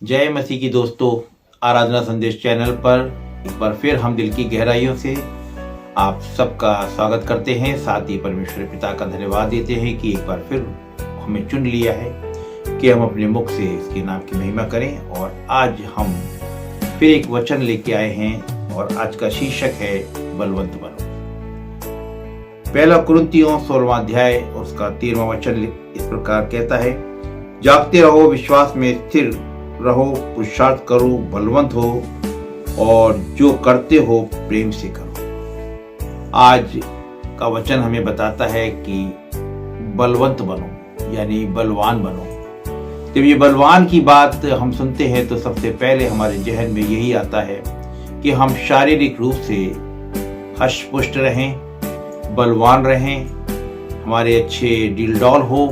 जय मसीह की दोस्तों, आराधना संदेश चैनल पर एक बार फिर हम दिल की गहराइयों से आप सबका स्वागत करते हैं। साथ ही परमेश्वर पिता का धन्यवाद देते हैं कि एक बार फिर हमें चुन लिया है कि हम अपने मुख से इसके नाम की महिमा करें। और आज हम फिर एक वचन लेके आए हैं और आज का शीर्षक है बलवंत बनो। पहला कुरिन्थियों 16वां अध्याय और उसका 13वां वचन इस प्रकार कहता है, जागते रहो, विश्वास में स्थिर रहो, पुरुषार्थ करो, बलवंत हो और जो करते हो प्रेम से करो। आज का वचन हमें बताता है कि बलवंत बनो यानी बलवान बनो। जब ये बलवान की बात हम सुनते हैं तो सबसे पहले हमारे जहन में यही आता है कि हम शारीरिक रूप से हष्ट-पुष्ट रहें, बलवान रहें, हमारे अच्छे डील डॉल हो।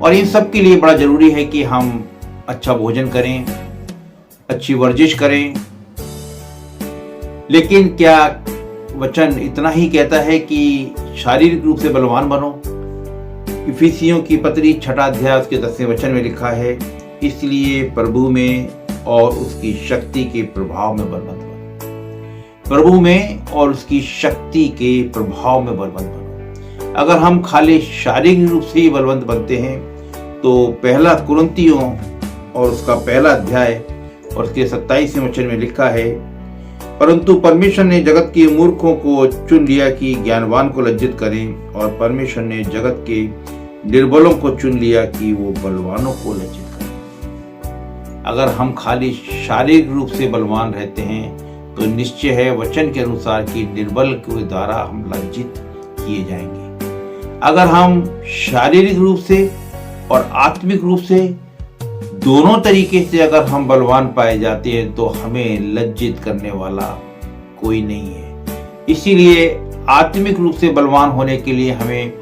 और इन सब के लिए बड़ा जरूरी है कि हम अच्छा भोजन करें, अच्छी वर्जिश करें। लेकिन क्या वचन इतना ही कहता है कि शारीरिक रूप से बलवान बनो? इफिसियों की पत्री 6वां अध्याय उसके 10वें वचन में लिखा है, इसलिए प्रभु में और उसकी शक्ति के प्रभाव में बलवंत बनो। प्रभु में और उसकी शक्ति के प्रभाव में बलवंत बनो। अगर हम खाली शारीरिक रूप से ही बलवंत बनते हैं तो पहला कुरिन्थियों और उसका पहला अध्याय और उसके 27वें वचन में लिखा है, परंतु परमेश्वर ने जगत के मूर्खों को चुन लिया कि ज्ञानवान को लज्जित करें, और परमेश्वर ने जगत के निर्बलों को चुन लिया कि वो बलवानों को लज्जित करें। अगर हम खाली शारीरिक रूप से बलवान रहते हैं तो निश्चय है वचन के अनुसार कि निर्बल के द्वारा हम लज्जित किए जाएंगे। अगर हम शारीरिक रूप से और आत्मिक रूप से दोनों तरीके से अगर हम बलवान पाए जाते हैं तो हमें लज्जित करने वाला कोई नहीं है। इसीलिए आत्मिक रूप से बलवान होने के लिए हमें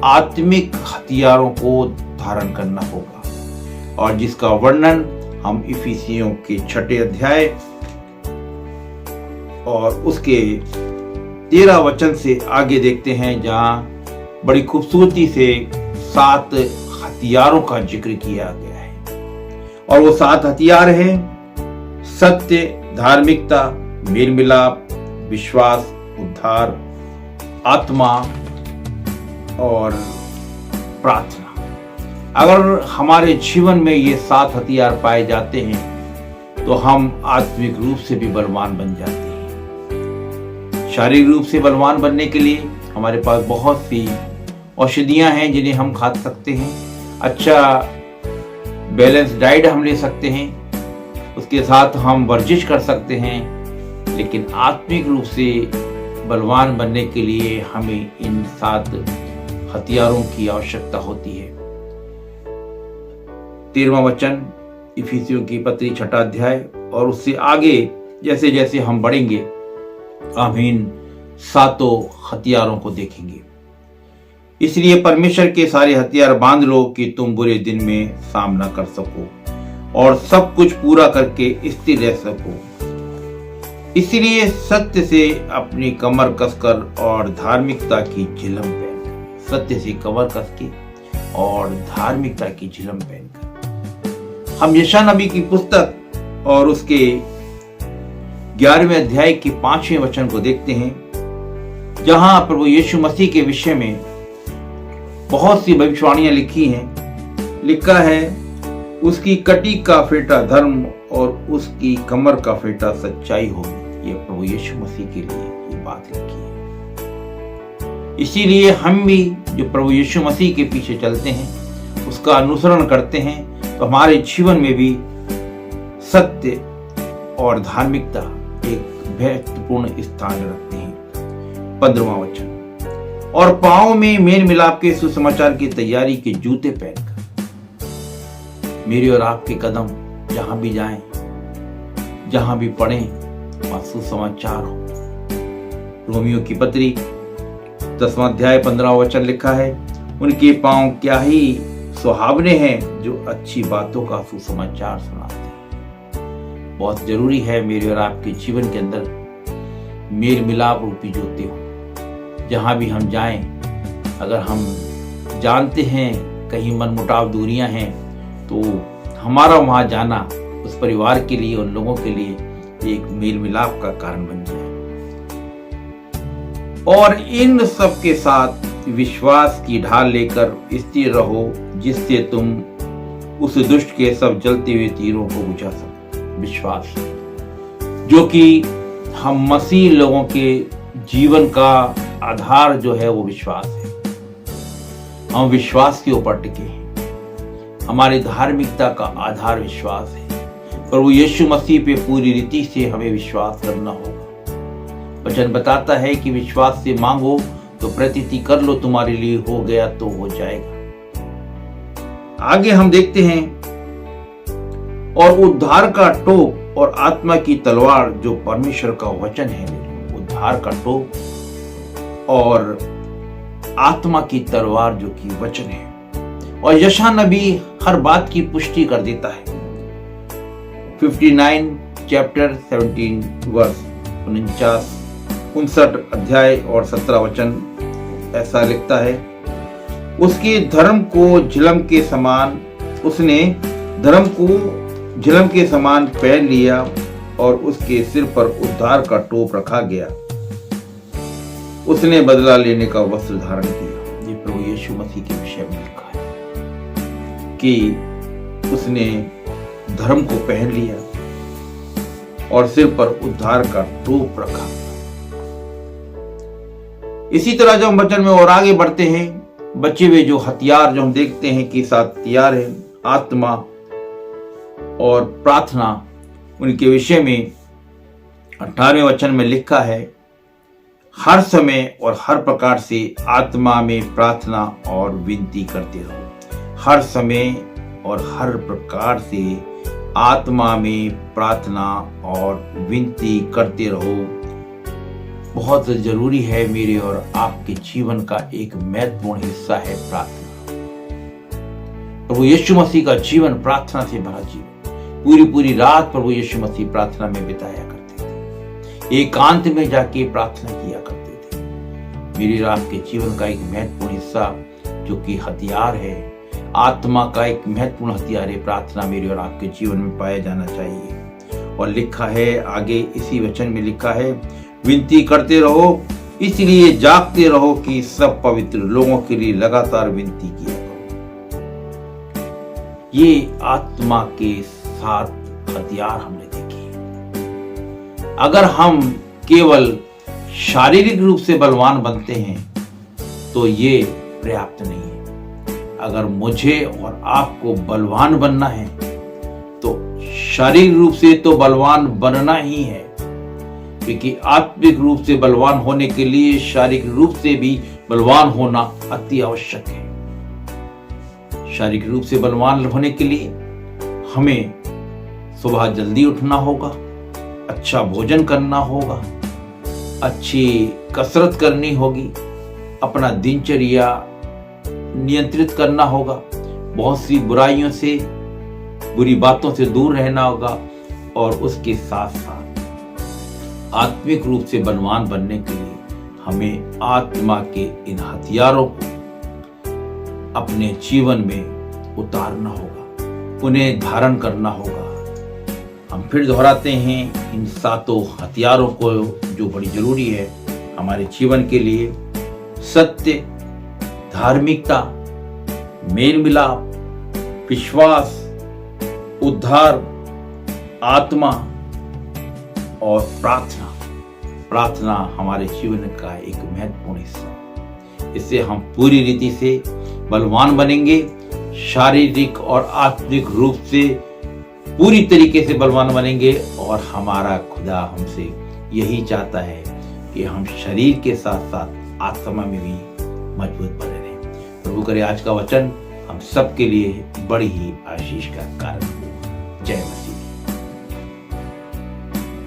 आत्मिक हथियारों को धारण करना होगा, और जिसका वर्णन हम इफिसियों के 6वें अध्याय और उसके 13 वचन से आगे देखते हैं, जहां बड़ी खूबसूरती से 7 हथियारों का जिक्र किया गया है। और वो 7 हथियार हैं सत्य, धार्मिकता, मेल मिलाप, विश्वास, उद्धार, आत्मा और प्रार्थना। अगर हमारे जीवन में ये 7 हथियार पाए जाते हैं तो हम आत्मिक रूप से भी बलवान बन जाते हैं। शारीरिक रूप से बलवान बनने के लिए हमारे पास बहुत सी औषधियां हैं जिन्हें हम खा सकते हैं। अच्छा बैलेंस डाइट हम ले सकते हैं, उसके साथ हम वर्जिश कर सकते हैं। लेकिन आत्मिक रूप से बलवान बनने के लिए हमें इन 7 हथियारों की आवश्यकता होती है। 13वां वचन इफिसियों की पत्री 6वां अध्याय और उससे आगे जैसे जैसे हम बढ़ेंगे हम इन 7 हथियारों को देखेंगे। इसलिए परमेश्वर के सारे हथियार बांध लो कि तुम बुरे दिन में सामना कर सको और सब कुछ पूरा करके स्थिर रह सको। इसलिए सत्य से अपनी कमर कसकर और धार्मिकता की झिलम पहनकर, सत्य से कमर कस के और धार्मिकता की झिलम पहनकर। हम यशायाह नबी की पुस्तक और उसके 11वें अध्याय के 5वें वचन को देखते हैं, जहां प्रभु यीशु मसीह के विषय में बहुत सी भविष्यवाणियां लिखी हैं। लिखा है, उसकी कटी का फेटा धर्म और उसकी कमर का फेटा सच्चाई होगी। ये प्रभु यीशु मसीह के लिए ये बात लिखी है। इसीलिए हम भी जो प्रभु यीशु मसीह के पीछे चलते हैं, उसका अनुसरण करते हैं, तो हमारे जीवन में भी सत्य और धार्मिकता एक महत्वपूर्ण स्थान रखते हैं। 15वां वचन, और पांव में मेल मिलाप के सुसमाचार की तैयारी के जूते पहनकर। मेरे और आपके कदम जहां भी जाएं, जहां भी पड़ें, वहां सुसमाचार हो। रोमियो की पत्री 10वां अध्याय 15वां वचन लिखा है, उनके पांव क्या ही सुहावने हैं जो अच्छी बातों का सुसमाचार सुनाते हैं। बहुत जरूरी है मेरे और आपके जीवन के अंदर मेल मिलाप रूपी जूते हो। जहां भी हम जाएं, अगर हम जानते हैं कहीं मनमुटाव दूरियां हैं तो हमारा वहां जाना परिवार के लिए, उन लोगों के लिए एक मेल मिलाप का कारण बन जाए। और इन सब के साथ विश्वास की ढाल लेकर स्थिर रहो, जिससे तुम उस दुष्ट के सब जलते हुए तीरों को बुझा सको। विश्वास, जो कि हम मसीह लोगों के जीवन का आधार जो है वो विश्वास है। हम विश्वास के ऊपर टिके हैं। हमारी धार्मिकता का आधार विश्वास है। प्रभु यीशु मसीह पे पूरी रीति से हमें विश्वास करना होगा। वचन बताता है कि विश्वास से मांगो तो प्रतीति कर लो, तुम्हारे लिए हो गया तो हो जाएगा। आगे हम देखते हैं, और उद्धार का टोप और आत्मा की तलवार जो परमेश्वर का वचन है, उद्धार का टोप और आत्मा की तलवार जो कि वचन है। और यशायाह नबी हर बात की पुष्टि कर देता है। 59 चैप्टर 17 वर्स 59 अध्याय और 17 वचन ऐसा लिखता है, उसके धर्म को झिलम के समान, उसने धर्म को झिलम के समान पहन लिया और उसके सिर पर उद्धार का टोप रखा गया। उसने बदला लेने का वस्त्र धारण किया। ये प्रभु यीशु मसीह के विषय में लिखा है कि उसने धर्म को पहन लिया और सिर पर उद्धार का टोप रखा। इसी तरह जब हम वचन में और आगे बढ़ते हैं, बचे हुए जो हथियार जो हम देखते हैं कि 7 हथियार है, आत्मा और प्रार्थना, उनके विषय में 18वें वचन में लिखा है, हर समय और हर प्रकार से आत्मा में प्रार्थना और विनती करते रहो। हर समय और हर प्रकार से आत्मा में प्रार्थना और विनती करते रहो। बहुत जरूरी है, मेरे और आपके जीवन का एक महत्वपूर्ण हिस्सा है प्रार्थना। प्रभु यीशु मसीह का जीवन प्रार्थना से भरा जीवन। पूरी रात प्रभु यीशु मसीह प्रार्थना में बिताया करते थे, एकांत में जाके प्रार्थना किया करते थे। मेरे और आपके जीवन का एक महत्वपूर्ण हिस्सा जो कि हथियार है, आत्मा का एक महत्वपूर्ण हथियार है, प्रार्थना मेरे और आपके जीवन में पाया जाना चाहिए। और लिखा है आगे इसी वचन में लिखा है, विनती करते रहो, इसलिए जागते रहो कि सब पवित्र लोगों के लिए लगातार विनती किया करो। ये आत्मा के 7 हथियार हमने देखे। अगर हम केवल शारीरिक रूप से बलवान बनते हैं तो ये पर्याप्त नहीं है। अगर मुझे और आपको बलवान बनना है तो शारीरिक रूप से तो बलवान बनना ही है, क्योंकि आत्मिक रूप से बलवान होने के लिए शारीरिक रूप से भी बलवान होना अति आवश्यक है। शारीरिक रूप से बलवान होने के लिए हमें सुबह जल्दी उठना होगा, अच्छा भोजन करना होगा, अच्छी कसरत करनी होगी, अपना दिनचर्या नियंत्रित करना होगा, बहुत सी बुराइयों से, बुरी बातों से दूर रहना होगा। और उसके साथ साथ आत्मिक रूप से बलवान बनने के लिए हमें आत्मा के इन हथियारों को अपने जीवन में उतारना होगा, उन्हें धारण करना होगा। हम फिर दोहराते हैं इन 7 हथियारों को जो बड़ी जरूरी है हमारे जीवन के लिए: सत्य, धार्मिकता, मेल मिलाप, विश्वास, उद्धार, आत्मा और प्रार्थना। प्रार्थना हमारे जीवन का एक महत्वपूर्ण हिस्सा। इससे हम पूरी रीति से बलवान बनेंगे, शारीरिक और आत्मिक रूप से पूरी तरीके से बलवान बनेंगे। और हमारा खुदा हमसे यही चाहता है कि हम शरीर के साथ साथ आत्मा में भी मजबूत बने रहें। प्रभु करे आज का वचन हम सबके लिए बड़ी ही आशीष का कारण हो। जय मसीह।